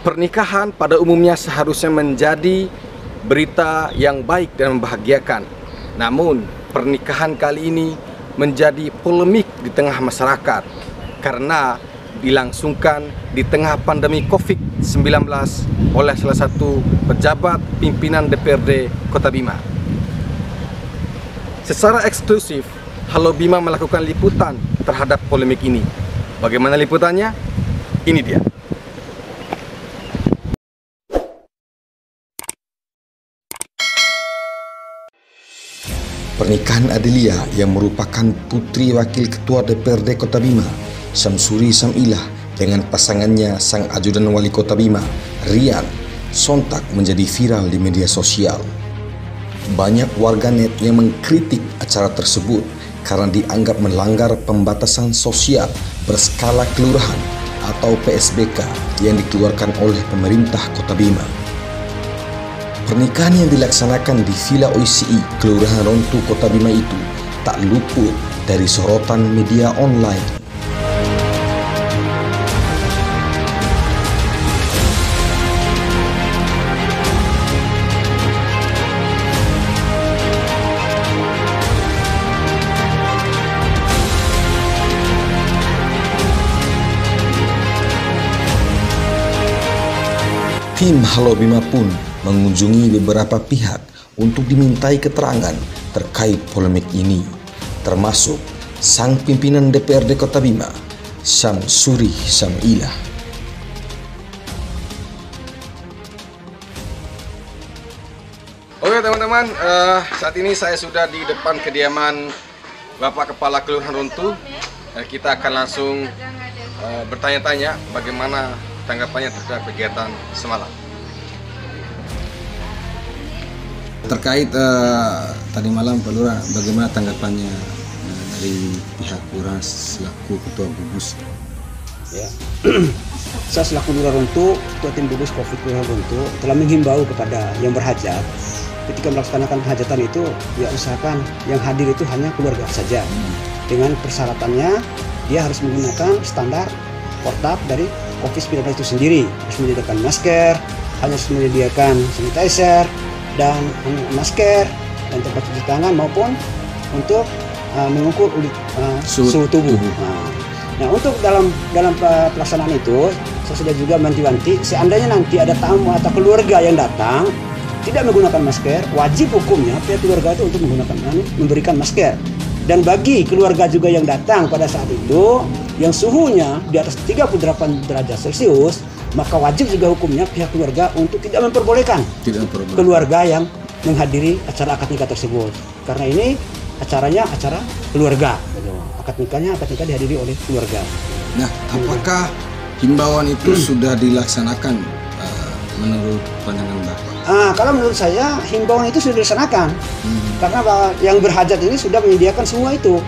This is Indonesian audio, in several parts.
Pernikahan pada umumnya seharusnya menjadi berita yang baik dan membahagiakan. Namun, pernikahan kali ini menjadi polemik di tengah masyarakat karena dilangsungkan di tengah pandemi COVID-19 oleh salah satu pejabat pimpinan DPRD Kota Bima. Secara eksklusif, Halo Bima melakukan liputan terhadap polemik ini. Bagaimana liputannya? Ini dia. Pernikahan Adelia yang merupakan putri wakil ketua DPRD Kota Bima, Syamsuri Samilah, dengan pasangannya sang ajudan wali Kota Bima, Rian, sontak menjadi viral di media sosial. Banyak warganet yang mengkritik acara tersebut karena dianggap melanggar pembatasan sosial berskala kelurahan atau PSBK yang dikeluarkan oleh pemerintah Kota Bima. Pernikahan yang dilaksanakan di Villa OICI, Kelurahan Rontu, Kota Bima itu tak luput dari sorotan media online. Tim Halo Bima pun mengunjungi beberapa pihak untuk dimintai keterangan terkait polemik ini, termasuk sang pimpinan DPRD Kota Bima, Syamsuri Samilah. Oke teman-teman, saat ini saya sudah di depan kediaman Bapak Kepala Kelurahan Rontu. Kita akan langsung bertanya-tanya bagaimana tanggapannya terhadap kegiatan semalam. Terkait tadi malam Pak Lurah, bagaimana tanggapannya dari pihak Lurah selaku Ketua Gugus? Ya, saya selaku Lurah Rontu, Ketua Tim Gugus Covid Lurah Rontu telah menghimbau kepada yang berhajat ketika melaksanakan hajatan itu, ya usahakan yang hadir itu hanya keluarga saja. Dengan persyaratannya dia harus menggunakan standar protap dari COVID-19 itu sendiri, harus menyediakan masker, harus menyediakan sanitizer dan masker dan tempat cuci tangan maupun untuk mengukur suhu tubuh. Nah, untuk dalam pelaksanaan itu saya sudah juga wanti-wanti, seandainya nanti ada tamu atau keluarga yang datang tidak menggunakan masker, wajib hukumnya pihak keluarga itu untuk memberikan masker. Dan bagi keluarga juga yang datang pada saat itu yang suhunya di atas 38 derajat Celcius, maka wajib juga hukumnya pihak keluarga untuk tidak memperbolehkan keluarga yang menghadiri acara akad nikah tersebut. Karena ini acaranya acara keluarga. Akad nikah dihadiri oleh keluarga. Nah, apakah himbauan itu sudah dilaksanakan menurut pandangan Bapak? Kalau menurut saya himbauan itu sudah dilaksanakan. Karena yang berhajat ini sudah menyediakan semua itu.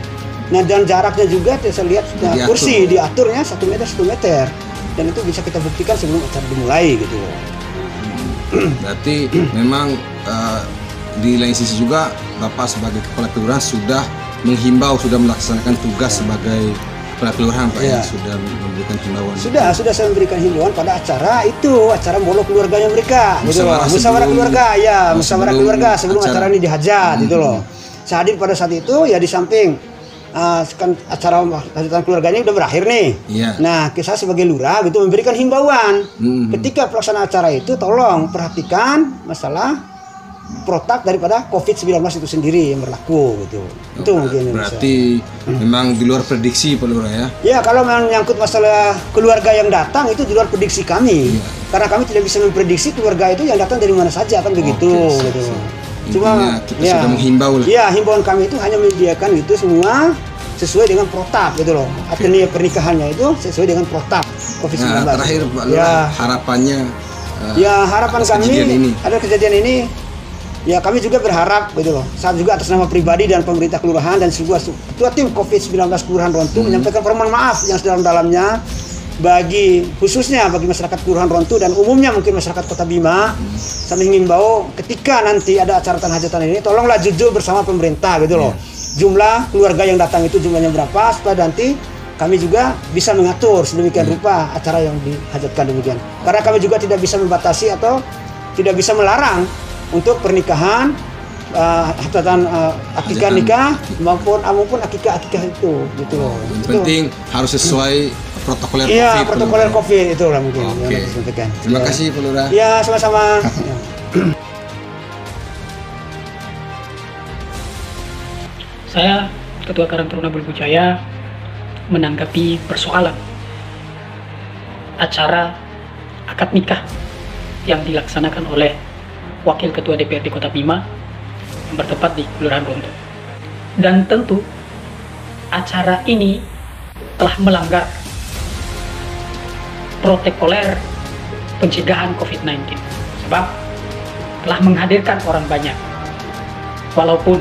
Nah, dan jaraknya juga saya lihat sudah kursi diaturnya 1 meter 1 meter. Dan itu bisa kita buktikan sebelum acara dimulai gitu. Berarti memang di lain sisi juga Bapak sebagai Kepala Kelurahan sudah menghimbau, sudah melaksanakan tugas sebagai Kepala Kelurahan Pak, ya, sudah memberikan himbauan. Sudah saya memberikan himbauan pada acara itu, acara bolo keluarganya mereka gitu loh. Musyawarah keluarga, ya, musyawarah keluarga sebelum acara ini dihajat gitu loh. Saya hadir pada saat itu ya, di samping kan acara hajatan keluarganya udah berakhir nih. Nah, saya sebagai lurah gitu memberikan himbauan ketika pelaksanaan acara itu, tolong perhatikan masalah protap daripada COVID-19 itu sendiri yang berlaku gitu. Itu mungkin berarti memang di luar prediksi Pak Lurah ya? Ya, kalau menyangkut masalah keluarga yang datang itu di luar prediksi kami. Karena kami tidak bisa memprediksi keluarga itu yang datang dari mana saja, kan begitu gitu. Cuma kita sudah menghimbau lah. Ya, himbauan kami itu hanya menyediakan itu semua sesuai dengan protap gitu loh. Artinya pernikahannya itu sesuai dengan protap COVID-19. Nah, terakhir Pak Lurah, harapannya harapan kami ada kejadian ini. Ya, kami juga berharap gitu loh. Saya juga atas nama pribadi dan pemerintah kelurahan dan sebuah ketua tim COVID-19 Kelurahan Rontu menyampaikan permohonan maaf yang sedalam-dalamnya khususnya bagi masyarakat Kelurahan Rontu dan umumnya mungkin masyarakat Kota Bima. Saya mengimbau ketika nanti ada acara hajatan ini, tolonglah jujur bersama pemerintah gitu loh. Jumlah keluarga yang datang itu jumlahnya berapa, supaya nanti kami juga bisa mengatur sedemikian rupa acara yang dihajatkan demikian. Karena kami juga tidak bisa membatasi atau tidak bisa melarang untuk pernikahan, hajatan, akikah nikah maupun akikah itu gitu loh. Yang penting harus sesuai protokoler COVID. Iya, protokoler COVID itu lah mungkin Oke. yang harus disampaikan. Terima kasih Pak Lurah. Ya, sama-sama. Ya. Saya, Ketua Karang Taruna Bulu Jaya, menanggapi persoalan acara akad nikah yang dilaksanakan oleh Wakil Ketua DPRD Kota Bima yang bertempat di Kelurahan Ronto. Dan tentu acara ini telah melanggar protokoler pencegahan COVID-19 sebab telah menghadirkan orang banyak. Walaupun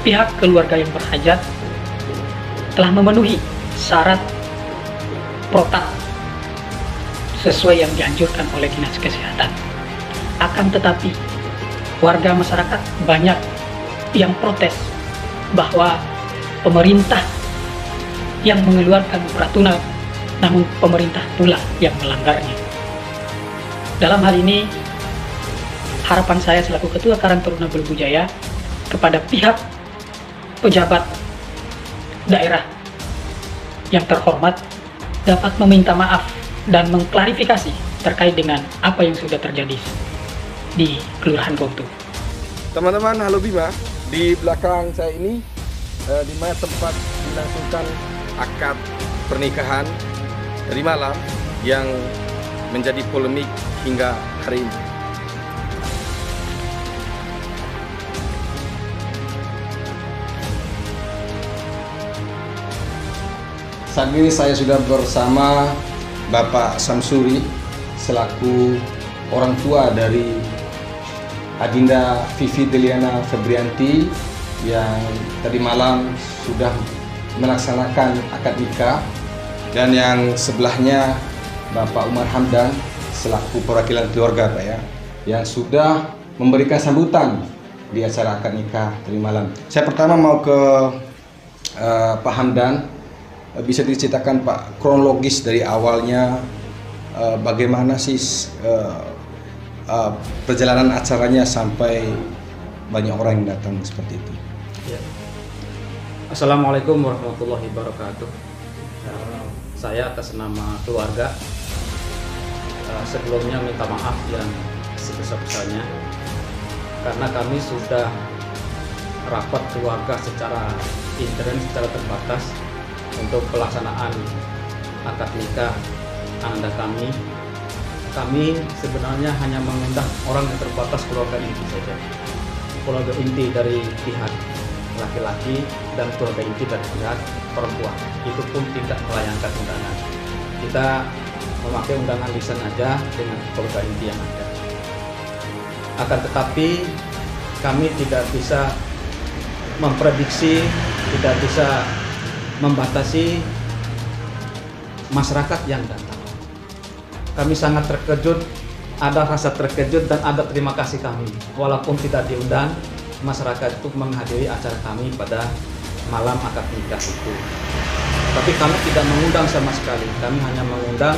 pihak keluarga yang berhajat telah memenuhi syarat protap sesuai yang dianjurkan oleh Dinas Kesehatan. Akan tetapi warga masyarakat banyak yang protes bahwa pemerintah yang mengeluarkan peraturan, namun pemerintah pula yang melanggarnya. Dalam hal ini, harapan saya selaku Ketua Karang Taruna Bulu Jaya kepada pihak pejabat daerah yang terhormat dapat meminta maaf dan mengklarifikasi terkait dengan apa yang sudah terjadi di Kelurahan Ronto. Teman-teman, halo Bima. Di belakang saya ini di mana tempat dilangsungkan akad pernikahan tadi malam yang menjadi polemik hingga hari ini. Saat ini saya sudah bersama Bapak Samsuri selaku orang tua dari Adinda Vivi Deliana Febrianti yang tadi malam sudah melaksanakan akad nikah, dan yang sebelahnya Bapak Umar Hamdan selaku perwakilan keluarga Pak ya, yang sudah memberikan sambutan di acara akad nikah tadi malam. Saya pertama mau ke Pak Hamdan. Bisa diceritakan Pak kronologis dari awalnya bagaimana sih perjalanan acaranya sampai banyak orang yang datang seperti itu. Ya. Assalamualaikum warahmatullahi wabarakatuh. Saya atas nama keluarga sebelumnya minta maaf yang sebesar-besarnya karena kami sudah rapat keluarga secara intern, secara terbatas untuk pelaksanaan akad nikah ananda kami. Kami sebenarnya hanya mengundang orang yang terbatas, keluarga inti saja, keluarga inti dari pihak laki-laki dan keluarga inti dari pihak perempuan. Itu pun tidak melayangkan undangan. Kita memakai undangan lisan aja dengan keluarga inti yang ada. Akan tetapi kami tidak bisa memprediksi, tidak bisa membatasi masyarakat yang datang. Kami sangat terkejut, ada rasa terkejut dan ada terima kasih kami. Walaupun tidak diundang, masyarakat itu menghadiri acara kami pada malam akad nikah itu. Tapi kami tidak mengundang sama sekali, kami hanya mengundang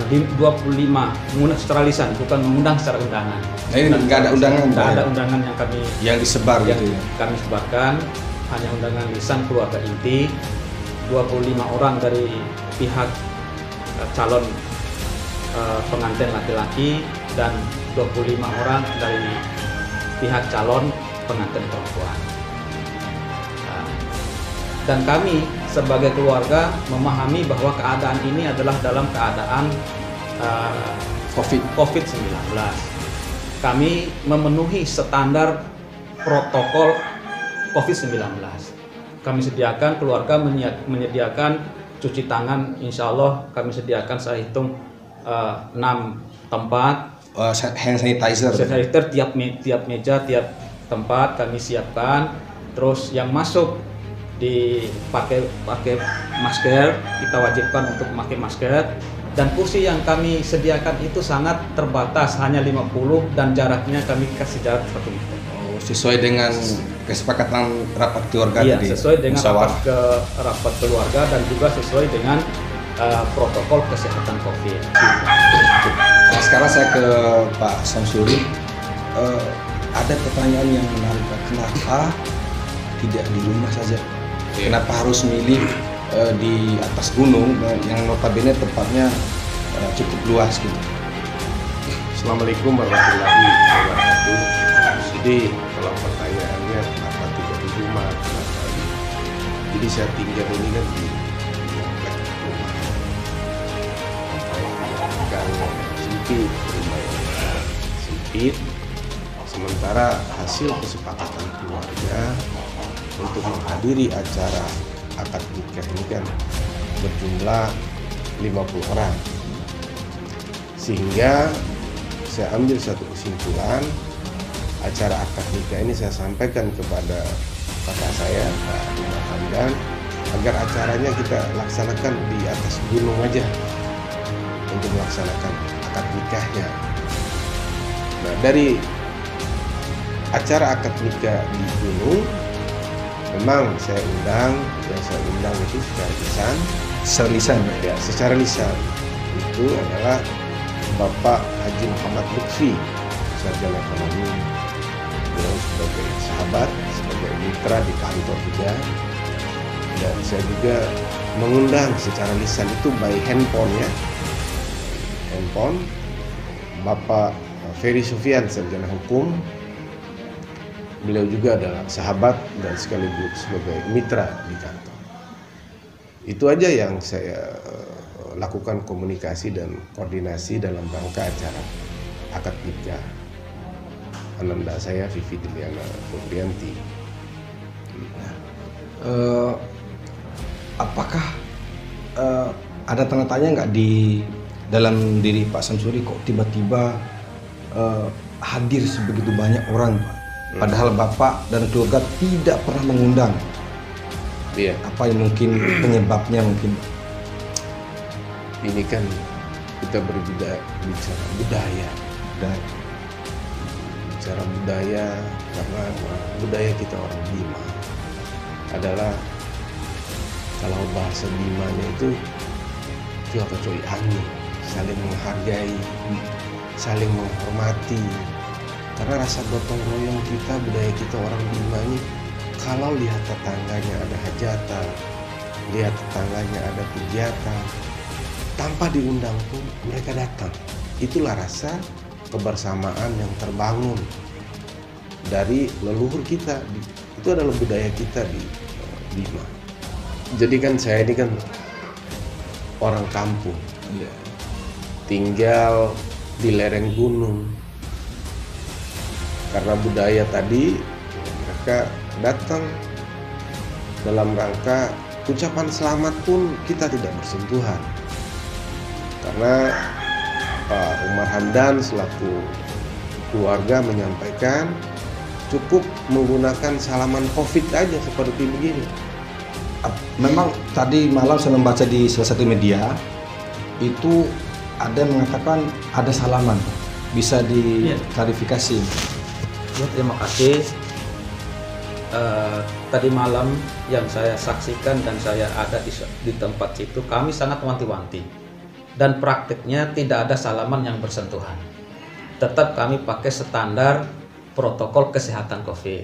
25, mengundang secara lisan, bukan mengundang secara undangan. Nah, ini nggak ada undangan, tidak ya? ada undangan yang kami Disebar yang gitu ya. kami sebarkan, hanya undangan lisan keluarga inti, 25 orang dari pihak calon pengantin laki-laki dan 25 orang dari pihak calon pengantin perempuan. Dan kami sebagai keluarga memahami bahwa keadaan ini adalah dalam keadaan COVID-19. Kami memenuhi standar protokol COVID-19. Kami sediakan, keluarga menyediakan cuci tangan, insya Allah kami sediakan, saya hitung 6 tempat hand sanitizer. tiap meja, tiap tempat kami siapkan. Terus yang masuk pakai masker, kita wajibkan untuk memakai masker. Dan kursi yang kami sediakan itu sangat terbatas, hanya 50 dan jaraknya kami kasih jarak 1 meter. sesuai dengan kesepakatan rapat keluarga Iya, tadi. sesuai dengan musyawarah. rapat keluarga dan juga sesuai dengan protokol kesehatan COVID. Nah, sekarang saya ke Pak Samsuri. Ada pertanyaan yang menarik, Pak. Kenapa tidak di rumah saja? Kenapa harus milih di atas gunung yang notabene tempatnya cukup luas gitu? Assalamualaikum warahmatullahi wabarakatuh. Jadi kalau pertanyaannya kenapa tidak di rumah, kenapa jadi saya tinggal ini kan di komplek rumah gang sempit, rumah yang sempit. Sementara hasil kesepakatan keluarga untuk menghadiri acara akad nikah ini kan berjumlah 50 orang, sehingga saya ambil satu kesimpulan, acara akad nikah ini saya sampaikan kepada kakak saya, Pak Umar Hamdan, agar acaranya kita laksanakan di atas gunung aja untuk melaksanakan akad nikahnya. Nah, dari acara akad nikah di gunung, memang yang saya undang itu secara lisan, ya, secara lisan itu adalah Bapak Haji Muhammad Lutfi, sarjana ekonomi, beliau sebagai sahabat, sebagai mitra di kantor juga, dan saya juga mengundang secara lisan itu by handphone ya, Bapak Ferry Sufyan, sarjana hukum, beliau juga adalah sahabat dan sekaligus sebagai mitra di kantor. Itu aja yang saya lakukan komunikasi dan koordinasi dalam rangka acara akad nikah ananda saya Vivi Deliana Febrianti. Apakah ada tanda tanya nggak di dalam diri Pak Samsuri kok tiba-tiba hadir sebegitu banyak orang, Pak? Padahal Bapak dan keluarga tidak pernah mengundang. Iya. Apa yang mungkin penyebabnya mungkin? Ini kan kita bicara budaya, karena budaya kita orang Bima adalah, kalau bahasa Bimanya itu coy angin, saling menghargai, saling menghormati. Karena rasa gotong royong kita, budaya kita orang Bima ini, kalau lihat tetangganya ada hajatan, lihat tetangganya ada kegiatan, tanpa diundang pun mereka datang. Itulah rasa kebersamaan yang terbangun dari leluhur kita. Itu adalah budaya kita di Bima. Jadi kan saya ini kan orang kampung, tinggal di lereng gunung. Karena budaya tadi, mereka datang dalam rangka ucapan selamat pun kita tidak bersentuhan. Karena Pak Umar Hamdan selaku keluarga menyampaikan cukup menggunakan salaman COVID aja seperti begini. Memang tadi malam saya membaca di salah satu media itu ada yang mengatakan ada salaman, bisa diklarifikasi? Ya, terima kasih. Tadi malam yang saya saksikan dan saya ada di tempat situ, kami sangat wanti-wanti. Dan praktiknya tidak ada salaman yang bersentuhan. Tetap kami pakai standar protokol kesehatan COVID.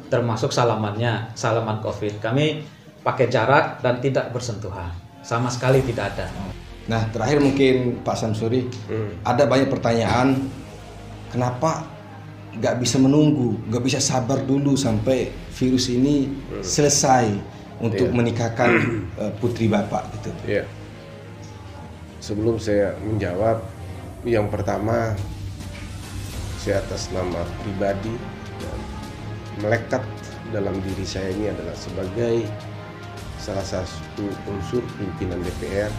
Termasuk salamannya, salaman COVID. Kami pakai jarak dan tidak bersentuhan. Sama sekali tidak ada. Nah, terakhir mungkin Pak Samsuri, ada banyak pertanyaan, kenapa nggak bisa menunggu, nggak bisa sabar dulu sampai virus ini selesai untuk menikahkan putri Bapak gitu? Iya. Sebelum saya menjawab, yang pertama saya atas nama pribadi dan melekat dalam diri saya ini adalah sebagai salah satu unsur pimpinan DPR,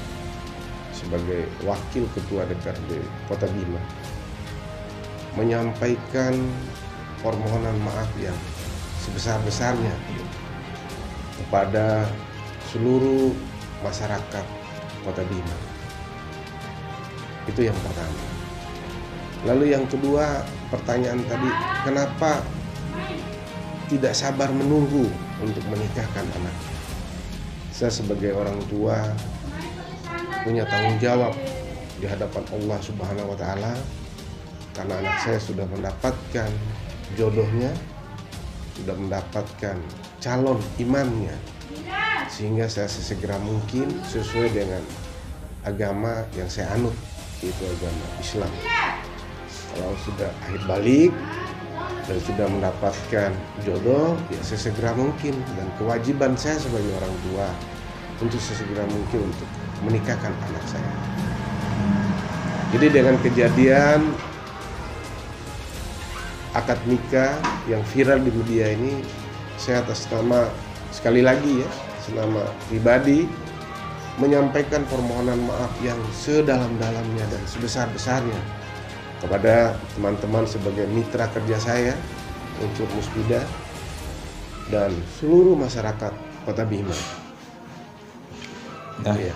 sebagai wakil ketua DPRD Kota Bima, menyampaikan permohonan maaf yang sebesar-besarnya kepada seluruh masyarakat Kota Bima. Itu yang pertama. Lalu yang kedua, pertanyaan tadi, kenapa tidak sabar menunggu untuk menikahkan anak. Saya sebagai orang tua punya tanggung jawab di hadapan Allah Subhanahu wa Ta'ala, karena anak saya sudah mendapatkan jodohnya, sudah mendapatkan calon imannya, sehingga saya sesegera mungkin sesuai dengan agama yang saya anut, yaitu agama Islam. Kalau sudah akhir balik dan sudah mendapatkan jodoh, ya sesegera mungkin, dan kewajiban saya sebagai orang tua untuk sesegera mungkin untuk menikahkan anak saya. Jadi dengan kejadian akad nikah yang viral di media ini, saya atas nama, sekali lagi ya, senama pribadi menyampaikan permohonan maaf yang sedalam-dalamnya dan sebesar-besarnya kepada teman-teman sebagai mitra kerja saya, unsur Muspida, dan seluruh masyarakat Kota Bima. Nah, Ya.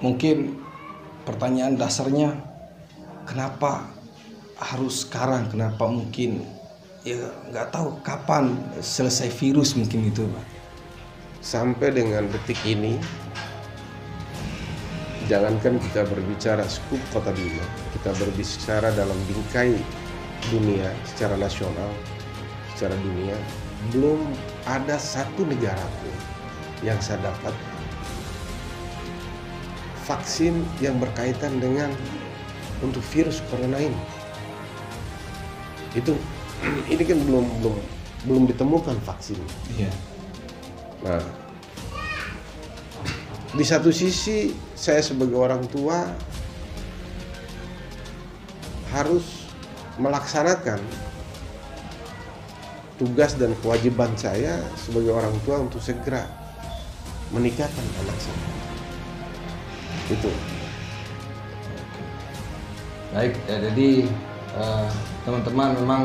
Mungkin pertanyaan dasarnya, kenapa harus sekarang? Kenapa mungkin ya nggak tahu kapan selesai virus mungkin itu, Pak? Sampai dengan detik ini, jangankan kita berbicara skup Kota Bima, kita berbicara dalam bingkai dunia secara nasional, secara dunia, belum ada satu negara pun yang saya dapat vaksin yang berkaitan dengan untuk virus corona ini. Itu ini kan belum ditemukan vaksin. Iya. Nah, di satu sisi saya sebagai orang tua harus melaksanakan tugas dan kewajiban saya sebagai orang tua untuk segera menikahkan anak saya. Itu. Baik, ya, jadi teman-teman, memang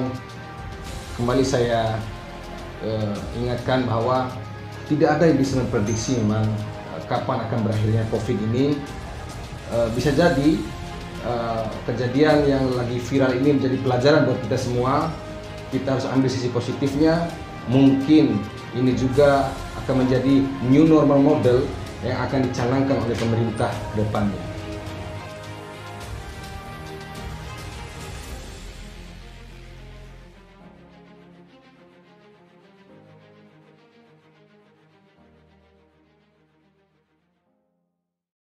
kembali saya ingatkan bahwa tidak ada yang bisa memprediksi memang kapan akan berakhirnya COVID ini. Bisa jadi kejadian yang lagi viral ini menjadi pelajaran buat kita semua. Kita harus ambil sisi positifnya. Mungkin ini juga akan menjadi new normal model yang akan dicanangkan oleh pemerintah ke depannya.